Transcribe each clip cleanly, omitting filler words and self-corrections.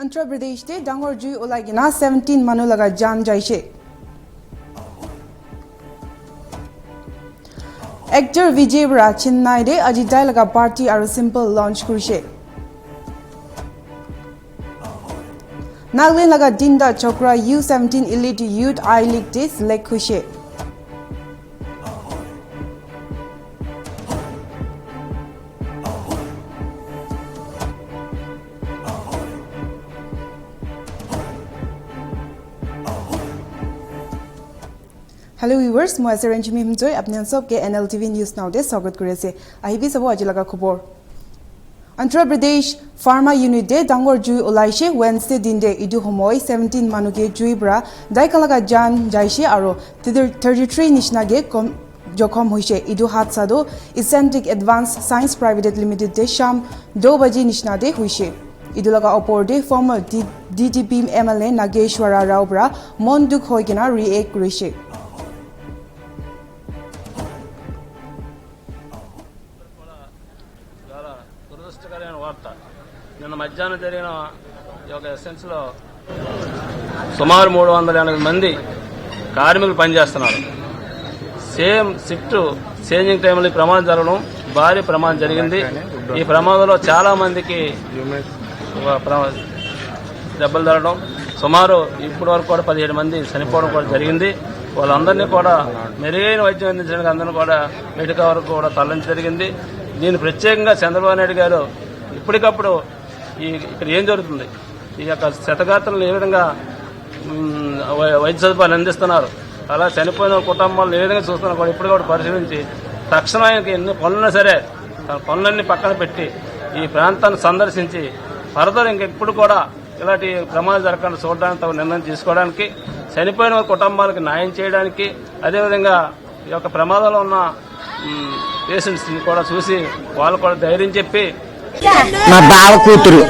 Andhra Pradesh te dangor jui olagina 17 manu laga jan jaishe. Actor Vijay Bra Chennai de ajidai laga party aru simple launch kurishe. Nagaland laga Dinda Chokra U17 Elite Youth I-League te select kushe. Hello viewers, মই Serenjimi Mjoy apne sob ke NLTV News Now de swagat kori ase. Ahibi sabo aji laga khobor. Andhra Pradesh Pharma Unit de dangor jui olaishe Wednesday din de idu homoi 17 manu ke jui bra daika laga jan jaishe aro 33 nishna ge jokhom hoise idu hatsa do Eccentric Advanced Science Private Limited de sham 2 baje nishna de hoise. Idu laga opor de former DDP MLA Nageshwara Rao bra monduk hoigena react kurishe. దురదృష్టకరమైన వార్త నిన్న మధ్యాహ్నం జరిగిన ఈ యొక్క ఎసెన్స్లో సుమారు 380 మంది కార్మికులు పనిచేస్తున్నారు. సేమ్ షిఫ్ట్ చేంజింగ్ టైంలో ఈ ప్రమాదం జరగడం భారీ ప్రమాదం జరిగింది. ఈ ప్రమాదంలో చాలా మందికి దెబ్బలు తగలడం సుమారు ఇప్పటి వరకు కూడా 17 మంది చనిపోవడం కూడా జరిగింది. వాళ్ళందరినీ కూడా మెరుగైన వైద్యం అందించడానికి అందరినీ కూడా మెడికల్ వరకు కూడా తరలించడం జరిగింది. దీన్ని ప్రత్యేకంగా చంద్రబాబు నాయుడు గారు ఇప్పటికప్పుడు ఇక్కడ ఏం జరుగుతుంది, ఈ యొక్క శతగాత్రులను ఏ విధంగా వైద్య సదుపాయాలు అందిస్తున్నారు, అలా చనిపోయిన కుటుంబాలను ఏ విధంగా చూస్తున్నారు కూడా ఇప్పటికప్పుడు పరిశీలించి తక్షణం ఆయనకి ఎన్ని పనులున్నా సరే తన పనులన్నీ పక్కన పెట్టి ఈ ప్రాంతాన్ని సందర్శించి ఫర్దర్ ఇంకెప్పుడు కూడా ఇలాంటి ప్రమాదాలు జరగకుండా చూడడానికి తమ నిర్ణయం తీసుకోవడానికి, చనిపోయిన కుటుంబాలకు న్యాయం చేయడానికి, అదేవిధంగా ఈ యొక్క ప్రమాదంలో ఉన్న పేషెంట్స్ కూడా చూసి వాళ్ళు కూడా ధైర్యం చెప్పి మా బావ కూతురు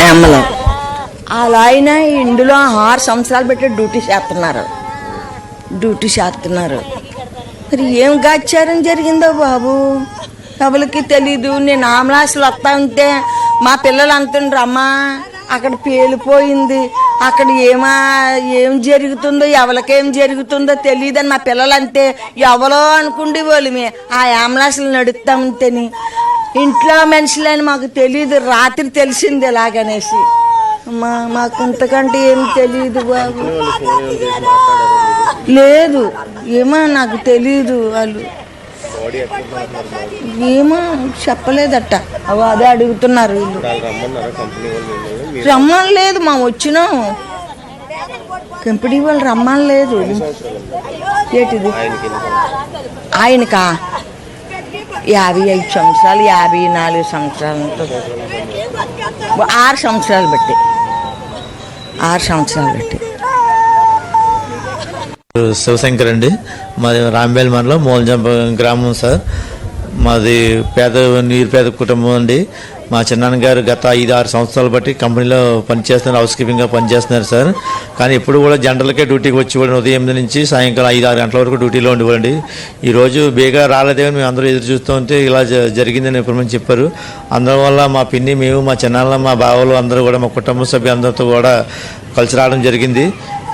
ఎమ్మెల్యే అలా ఆయన ఇందులో 6 సంవత్సరాలు పెట్టి డ్యూటీ చేస్తున్నారు. మరి ఏం గాచారం జరిగిందో బాబు ఎవరికి తెలీదు. నేను ఆమ్లాసులు వస్తా ఉంటే మా పిల్లలు అంటుండ్రమ్మా అక్కడ పేలిపోయింది, అక్కడ ఏం జరుగుతుందో ఎవరికేం జరుగుతుందో తెలియదని మా పిల్లలంతే ఎవరో అనుకుండే వాళ్ళు ఆ అంబులెన్స్లు నడుపుతా ఉంటేని ఇంట్లో మనుషులని మాకు తెలియదు. రాత్రి తెలిసింది ఎలాగనేసి మాకు ఇంతకంటే ఏం తెలియదు బాబు. లేదు ఏమో నాకు తెలియదు, వాళ్ళు ఏమో చెప్పలేదట. అదే అడుగుతున్నారు వీళ్ళు. రమ్మని లేదు, మా వచ్చినాం కంపెనీ వాళ్ళు రమ్మని లేదు. ఏంటిది ఆయనకా 55 సంవత్సరాలు 54 సంవత్సరాలు 6 సంవత్సరాలు బట్టి శివశంకర్ అండి. మాది రాంబేల్ మండలం మూలజంప గ్రామం సార్. మాది నిరుపేద కుటుంబం అండి. మా చిన్నాన్నగారు గత 5-6 సంవత్సరాలు బట్టి కంపెనీలో పనిచేస్తున్నారు, హౌస్ కీపింగ్గా పనిచేస్తున్నారు సార్. కానీ ఇప్పుడు కూడా జనరల్కే డ్యూటీకి వచ్చేవాడు. ఉదయం 8 నుంచి సాయంకాలం 5-6 గంటల వరకు డ్యూటీలో ఉండేవాడి. ఈరోజు బేగా రాలేదేమని మేము అందరూ ఎదురు చూస్తూ ఉంటే ఇలా జరిగిందని ఇప్పుడు చెప్పారు. అందువల్ల మా పిన్ని, మేము, మా చిన్నాన్న, మా బావలు అందరూ కూడా మా కుటుంబ సభ్యులందరితో కూడా కలిసి రావడం జరిగింది.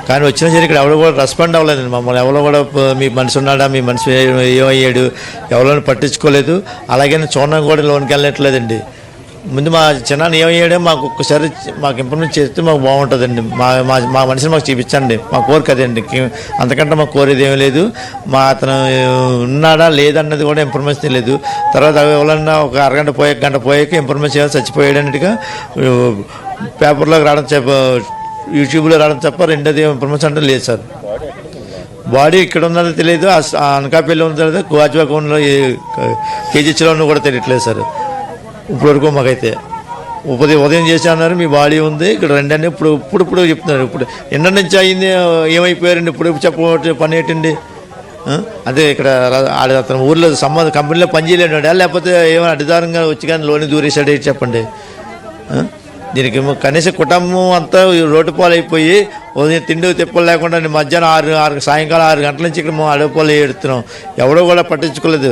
కానీ వచ్చిన సరే ఇక్కడ ఎవరు కూడా రెస్పాండ్ అవ్వలేదండి. మమ్మల్ని ఎవరో కూడా మీ మనిషి ఉన్నాడా, మీ మనిషి ఏమయ్యాడు ఎవరైనా పట్టించుకోలేదు. అలాగే చూడడం కూడా లోనికి వెళ్ళట్లేదండి. ముందు మా చిన్నాన్న ఏమయ్యాడో మాకు ఒక్కసారి మాకు ఇంప్రూవ్మెంట్ చేస్తే మాకు బాగుంటుందండి. మా మనిషిని మాకు చూపించండి, మా కోరిక అదండి. అంతకంటే మాకు కోరేది ఏమీ లేదు. అతను ఉన్నాడా లేదన్నది కూడా ఇన్ఫర్మేషన్ లేదు. తర్వాత ఎవరన్నా ఒక అరగంట గంట పోయాక ఇన్ఫర్మేషన్ చేయాలి చచ్చిపోయాడు అన్నట్టుగా పేపర్లోకి రావడం యూట్యూబ్లో రావడం తప్ప రెండోది ఇన్ఫర్మేషన్ అంటే లేదు సార్. బాడీ ఇక్కడ ఉన్నదో తెలియదు, అనకాపల్లి ఉన్నదో తెలియదు, గాజువాకంలో కేజీహెచ్లో ఉన్న కూడా తెలియట్లేదు సార్ ఇప్పటివరకు మాకైతే. ఉదయం చేసి అన్నారు మీ బాడీ ఉంది ఇక్కడ రండి అని ఇప్పుడు చెప్తున్నారు. ఇప్పుడు ఎన్న నుంచి అయింది ఏమైపోయారండి ఇప్పుడు చెప్ప పని ఏంటండి. అదే ఇక్కడ అతను ఊర్లో కంపెనీలో పని చేయలేడు లేకపోతే ఏమైనా అధికారంగా వచ్చి కానీ లోని దూరేసాడు చెప్పండి. దీనికి కనీసం కుటుంబం అంతా రోడ్డు పాలైపోయి ఉదయం తిండి తిప్పలు లేకుండా మధ్యాహ్నం 6 సాయంకాలం 6 గంటల నుంచి ఇక్కడ మేము అడవిపోలు ఏడుతున్నాం. ఎవడో కూడా పట్టించుకోలేదు.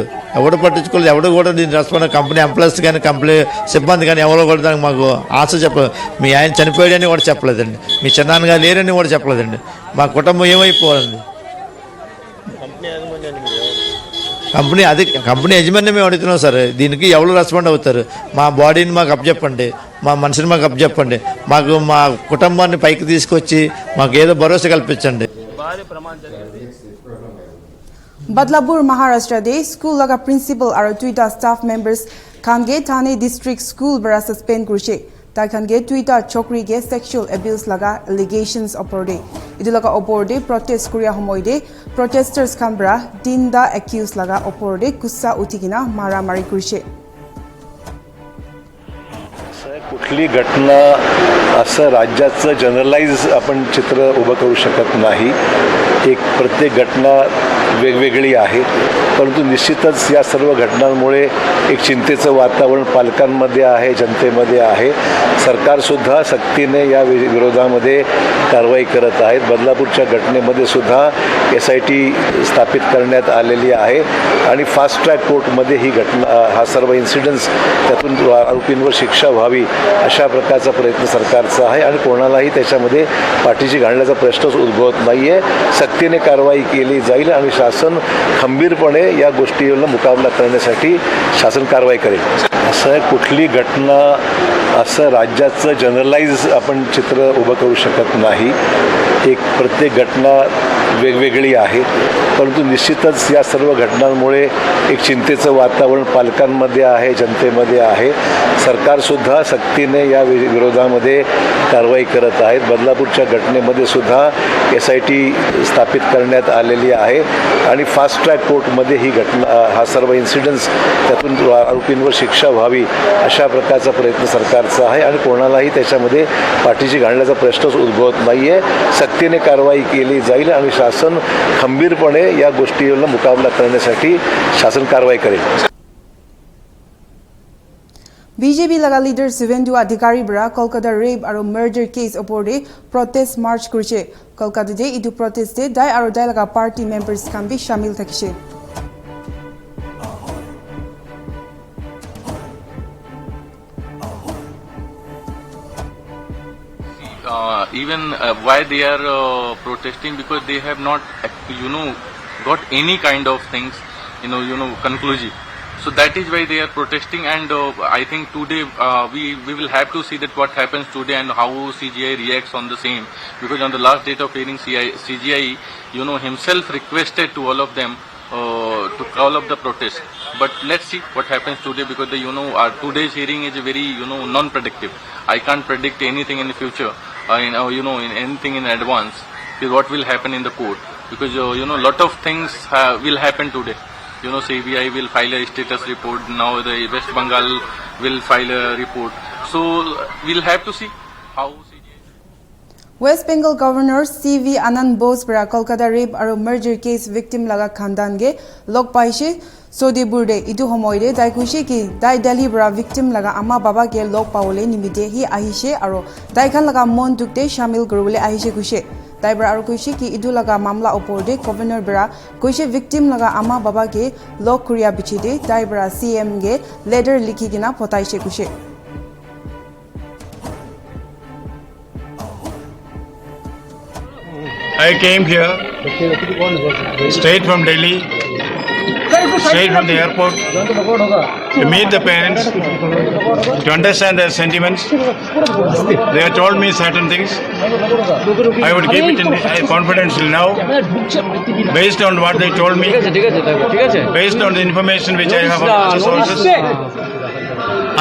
ఎవడు కూడా దీన్ని రెస్పాండ్ కంపెనీ ఎంప్లాయీస్ కానీ కంపెనీ సిబ్బంది కానీ ఎవరో కూడా దానికి మాకు ఆశ చెప్పలేదు. మీ ఆయన చనిపోయాడని కూడా చెప్పలేదండి. మీ చిన్నాన్నగా లేరని కూడా చెప్పలేదండి. మా కుటుంబం ఏమైపోవాలండి. కంపెనీ యజమాని మేము అడుగుతున్నాం సార్. దీనికి ఎవరు రెస్పాండ్ అవుతారు? మా బాడీని మాకు అప్పచెప్పండి, మా మనసుని మాకు అప్పచెప్పండి, మాకు మా కుటుంబాన్ని పైకి తీసుకొచ్చి మాకు ఏదో భరోసా కల్పించండి. భారీ ప్రమాదం జరిగింది. Badlapur Maharashtra de school laga principal aro Twitter staff members khange Thane district school bara suspend kurche. Tai khange Twitter chokri ge sexual abuse laga allegations oporde. Idu laga oporde protest kuriya homoide protesters kambra dinda accused laga oporde kussa utigina mara mari kurche. कुठली घटना असं राज्याचं generalise आपण चित्र उभं करू शकत नाही. एक प्रत्येक घटना वेगवेगळी आहे, परंतु निश्चितच या सर्व घटनांमुळे एक चिंतेचं वातावरण पालकांमध्ये आहे, जनतेमध्ये आहे. सरकारसुद्धा सक्तीने या विरोधामध्ये कारवाई करत आहेत. बदलापूरच्या घटनेमध्ये सुद्धा SIT स्थापित करण्यात आलेली आहे आणि फास्ट ट्रॅक कोर्टमध्ये ही घटना हा सर्व इन्सिडेंट्स त्यातून आरोपींवर शिक्षा व्हावी अशा प्रकारचा प्रयत्न सरकारचा आहे आणि कोणालाही त्याच्यामध्ये पाठीशी घालण्याचा प्रश्नच उद्भवत नाही आहे. सक्तीने कारवाई केली जाईल आणि शासन खंबीरपणे या गोष्टीला मुकाबला करण्यासाठी शासन कारवाई करेल. असं कुठली घटना असं राज्याचं जनरलाइज आपण चित्र उभं करू शकत नाही. एक प्रत्येक घटना वेगवेगळी आहे, परंतु निश्चितच या सर्व घटनांमुळे एक चिंतेचं वातावरण पालकांमध्ये आहे, जनतेमध्ये आहे. सरकारसुद्धा सक्तीने या विरोधामध्ये कारवाई करत आहेत. बदलापूरच्या घटनेमध्ये सुद्धा SIT स्थापित करण्यात आलेली आहे आणि फास्ट ट्रॅक कोर्टमध्ये ही घटना हा सर्व इन्सिडेंट्स त्यातून आरोपींवर शिक्षा व्हावी अशा प्रकारचा प्रयत्न सरकारचा आहे आणि कोणालाही त्याच्यामध्ये पाठीशी घालण्याचा प्रश्नच उद्भवत नाही आहे. सक्तीने कारवाई केली जाईल आणि शासन खंबीरपणे या गोष्टीला मुकाबला करण्यासाठी शासन कारवाई करेल. BJP laga leader Suvendu Adhikari bra Kolkata rape aro murder case oporde protest march kurche. Kolkata de idu protest de dai aro dai laga party members kan bi shamil thakishe. Even why they are protesting, because they have not got any kind of things conclusive. So that is why they are protesting, and I think today we will have to see that what happens today and how CGI reacts on the same, because on the last date of hearing CGI himself requested to all of them to call up the protest. But let's see what happens today, because today's hearing is very non-predictive. I can't predict anything in the future, in anything in advance, is what will happen in the court, because lot of things will happen today. CBI will file a status report. Now the West Bengal will file a report. So we'll have to see how CGI. West Bengal Governor CV Anand Bose bra Kolkata rape aro murder case victim laga khandan ge log paise Sode burde idu homoide dai kushi ki dai Delhi bra victim laga ama baba ke log paole nimite hi ahishe aro dai khan laga mon dukte shamil gorule ahishe kushe. Dai bra aro kushi ki idu laga mamla oporde governor bra kushi victim laga ama baba ke log kuriya bichide dai bra CM ge letter likhi gina photaishe kushe. I came here straight from Delhi, straight from the airport, to meet the parents, to understand their sentiments. They have told me certain things. I would keep it confidential now, based on what they told me, based on the information which I have from other sources.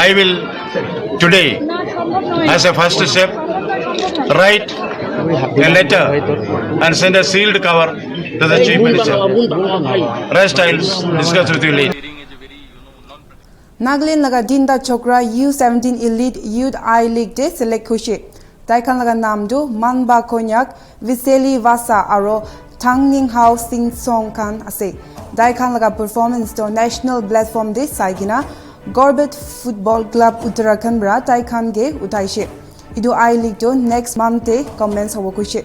I will today, as a first step, write a letter and send a sealed cover to the Chief Minister. Rest I will discuss with you later. Nagaland laga Dinda Chokra U17 Elite Youth I League de select kushe. Daikan laga namdu Manba Konyak, Viseli Vasa aro Tangning House Sing Song kan ase. Daikan laga performance to national platform de saigina Gorbet Football Club Uttarakhand bra Daikan ge utaishe. Idu I League to next month commence hobo kushe.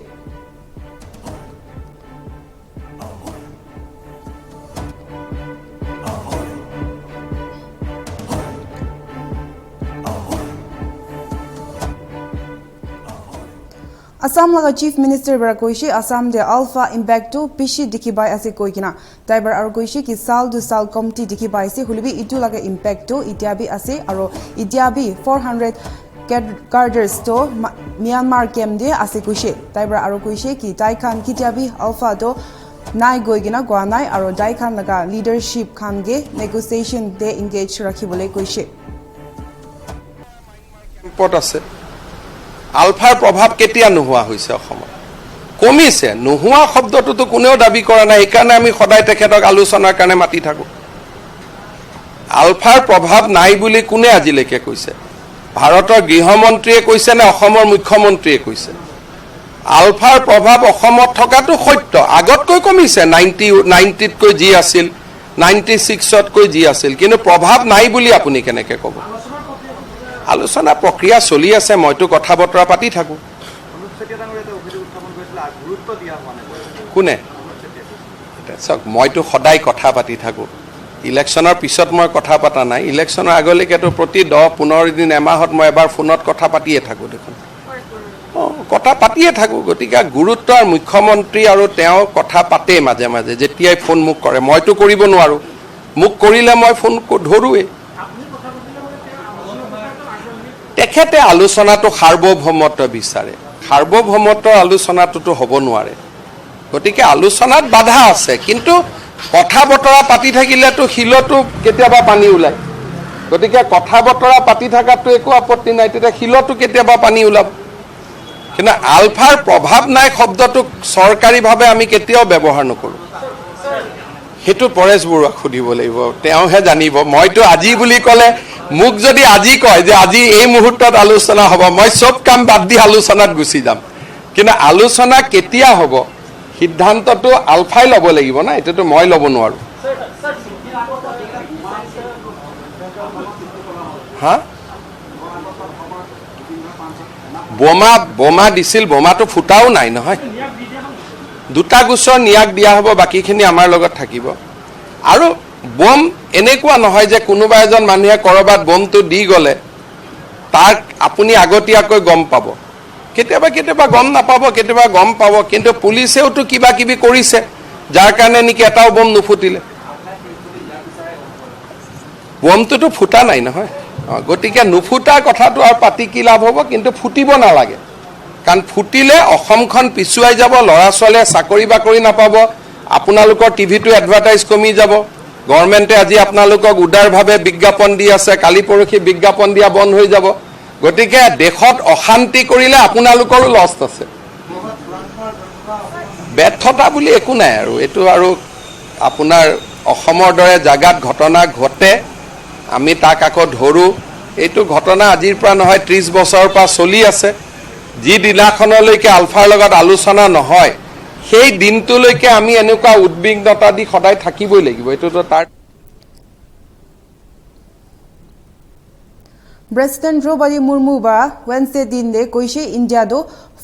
Assam laga Chief Minister bara koishe Assam de alpha impact to pishi dikhibai ase koikina taibar aro koishe ki sal du sal committee dikhibai ase hulibi itu laga impact to itiabi ase aro itiabi 400 cadres to Myanmar kem de ase koishe taibar aro koishe ki taikhan kitiabi alpha to nai goigina gwanai aro daikhan laga leadership khan ge negotiation de engage rakhibole koishe পট আছে আলফাৰ প্ৰভাৱ কেতিয়া নোহোৱা হৈছে অসমত কমিছে নোহোৱা শব্দটো কোনেও দাবী কৰা নাই এইকাৰণে আমি সদায় তেখেতক আলোচনাৰ কাৰণে মাতি থাকো আলফাৰ প্ৰভাৱ নাই বুলি কোনে আজিলৈকে কৈছে ভাৰতৰ গৃহমন্ত্ৰীয়ে কৈছে নে অসমৰ মুখ্যমন্ত্ৰীয়ে কৈছে আলফাৰ প্ৰভাৱ অসমত থকাটো সত্য আগতকৈ কমিছে 90 তকৈ যি আছিল 96 তকৈ যি আছিল কিন্তু প্ৰভাৱ নাই বুলি আপুনি কেনেকৈ ক'ব আলোচনা প্ৰক্ৰিয়া চলি আছে মইতো কথা বতৰা পাতি থাকো কোনে সক মইতো সদায় কথা পাতি থাকো ইলেকশনৰ পিছত মই কথা পাতা নাই ইলেকশনৰ আগলৈকেতো প্ৰতি 10-15 দিন এমাহত মই এবাৰ ফোনত কথা পাতিয়ে থাকো দেখোন কথা পাতিয়ে থাকো গতিকে গুৰুত্ব আৰু মুখ্যমন্ত্ৰী আৰু তেওঁ কথা পাতে মাজে মাজে যেতিয়াই ফোন মোক কৰে মইতো কৰিব নোৱাৰো মোক কৰিলে মই ফোন ধৰুৱে তেখেতে আলোচনাটো সাৰ্বভৌমত্ব বিচাৰে সাৰ্বভৌমত্বৰ আলোচনাটো হ'ব নোৱাৰে গতিকে আলোচনাত বাধা আছে কিন্তু কথা বতৰা পাতি থাকিলেতো শিলটো কেতিয়াবা পানী ওলায় গতিকে কথা বতৰা পাতি থাকাটো একো আপত্তি নাই তেতিয়া শিলটো কেতিয়াবা পানী ওলাব কিন্তু আলফাৰ প্ৰভাৱ নাই শব্দটো চৰকাৰীভাৱে আমি কেতিয়াও ব্যৱহাৰ নকৰো হেতু পৰেশ বৰুৱা খুদিব লাগিব তেওঁহে জানিব মইতো আজি বুলি ক'লে মুখ যদি আজি কয় যে আজি এই মুহূৰ্তত আলোচনা হ'ব মই সব কাম বাদ দি আলোচনাত গুছি যাম কিন্তু আলোচনা কেতিয়া হ'ব সিদ্ধান্তটো আলফাই ল'ব লাগিব না এটাতো মই ল'ব নোৱাৰো হা বোমা দিছিল বোমাটো ফুটাও নাই নহয় দুটা গুছৰ নিয়াক দিয়া হ'ব বাকিখিনি আমাৰ লগত থাকিব আৰু বম এনেকুৱা নহয় যে কোনোবা এজন মানুহে কৰবাত বমটো দি গলে তাক আপুনি আগতীয়াকৈ গম পাব কেতিয়াবা গম নাপাব কেতিয়াবা গম পাব কিন্তু পুলিচেওতো কিবা কিবি কৰিছে যাৰ কাৰণে নেকি এটাও বম নুফুটিলে বমটোতো ফুটা নাই নহয় গতিকে নুফুটা কথাটো আৰু পাতি কি লাভ হ'ব কিন্তু ফুটিব নালাগে কাৰণ ফুটিলে অসমখন পিছুৱাই যাব লৰা ছোৱালীয়ে চাকৰি বাকৰি নাপাব আপোনালোকৰ টিভিটো এডভাৰটাইজ কমি যাব গভৰ্ণমেণ্টে আজি আপোনালোকক উদাৰভাৱে বিজ্ঞাপন দি আছে কালি পৰখি বিজ্ঞাপন দিয়া বন্ধ হৈ যাব গতিকে দেশত অশান্তি কৰিলে আপোনালোকৰো লছ আছে ব্যৰ্থতা বুলি একো নাই আৰু এটো আৰু আপোনাৰ অসমৰ দৰে জাগাত ঘটনা ঘটে আমি তাক আকৌ ধৰো এইটো ঘটনা আজিৰ পৰা নহয় 30 বছৰৰ পৰা চলি আছে যি দিনাখনলৈকে আলফাৰ লগত আলোচনা নহয় সেই দিনটোলৈকে আমি এনেকুৱা উদ্বিগ্নতা দি সদায় থাকিবই লাগিব এটোতো তাৰ President Draupadi Murmu ba Wednesday din de koishe India do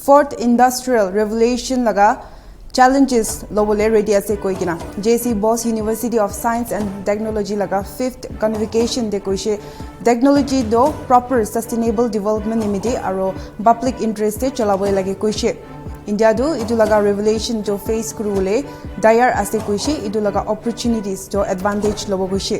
fourth industrial revolution laga challenges lobole ready ase koikina JC Bose University of Science and Technology laga 5th convocation de koishe technology do proper sustainable development nimide aro public interest te chalaboi lage koishe India do idu laga revelation to face kurule dayar ase koishe idu laga opportunities to advantage lobo koishe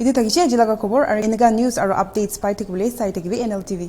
Itu tagi jilaga khobor ar enaga news aro updates pai thakbole sai thakbi NLTV